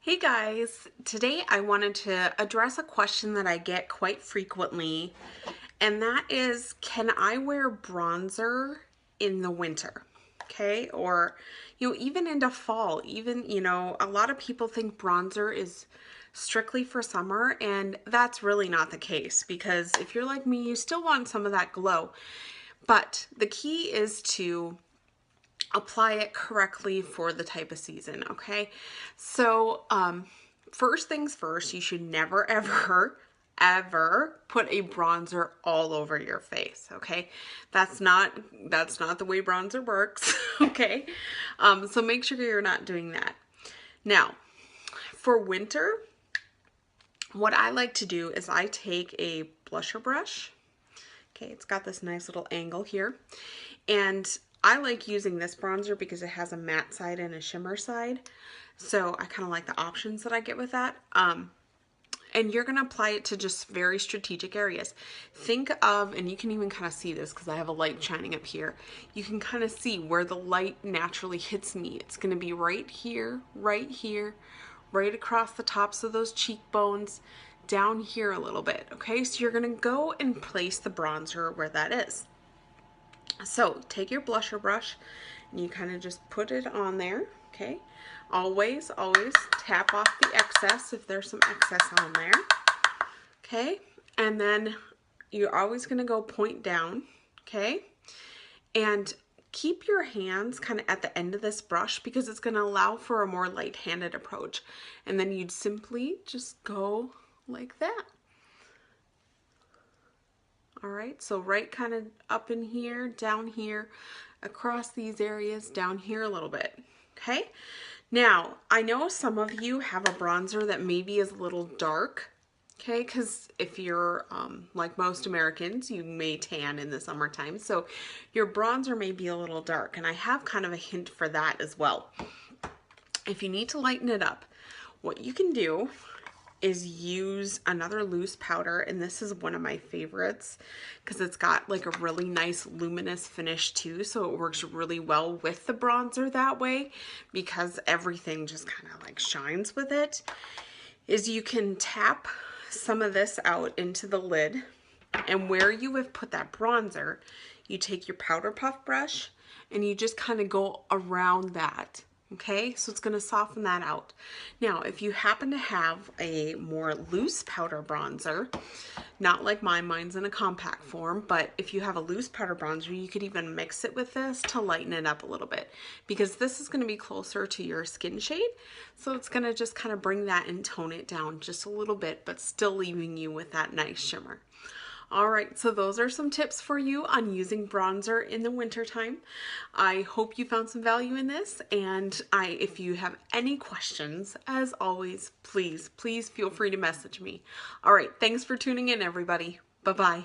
Hey guys, today I wanted to address a question that I get quite frequently, and that is, can I wear bronzer in the winter? Okay, or even into fall, a lot of people think bronzer is strictly for summer, and that's really not the case because if you're like me, you still want some of that glow. But the key is to apply it correctly for the type of season, okay? So, first things first, you should never, ever put a bronzer all over your face, okay? That's not the way bronzer works, okay? So make sure you're not doing that. Now, for winter, what I like to do is I take a blusher brush. Okay, it's got this nice little angle here. And I like using this bronzer because it has a matte side and a shimmer side. So I kind of like the options that I get with that. And you're going to apply it to just very strategic areas. Think of, and you can even kind of see this because I have a light shining up here. You can kind of see where the light naturally hits me. It's going to be right here, right across the tops of those cheekbones, down here a little bit. Okay, so you're going to go and place the bronzer where that is. So take your blusher brush and you kind of just put it on there, okay? Always tap off the excess if there's some excess on there, okay? And then you're always gonna go point down, okay? And keep your hands kind of at the end of this brush because it's gonna allow for a more light-handed approach. And then you'd simply just go like that. All right, so right kind of up in here, down here, across these areas, down here a little bit, okay? Now, I know some of you have a bronzer that maybe is a little dark, okay? Because if you're like most Americans, you may tan in the summertime, so your bronzer may be a little dark, and I have kind of a hint for that as well. If you need to lighten it up, what you can do is use another loose powder, and this is one of my favorites because it's got like a really nice luminous finish too, so it works really well with the bronzer that way because everything just kind of like shines with it. Is you can tap some of this out into the lid, and where you have put that bronzer, you take your powder puff brush and you just kind of go around that. Okay, so it's going to soften that out. Now, if you happen to have a more loose powder bronzer, not like mine's in a compact form, but if you have a loose powder bronzer, you could even mix it with this to lighten it up a little bit because this is going to be closer to your skin shade. So it's going to just kind of bring that and tone it down just a little bit, but still leaving you with that nice shimmer. All right, so those are some tips for you on using bronzer in the wintertime. I hope you found some value in this, and if you have any questions, as always, please feel free to message me. All right, thanks for tuning in, everybody. Bye-bye.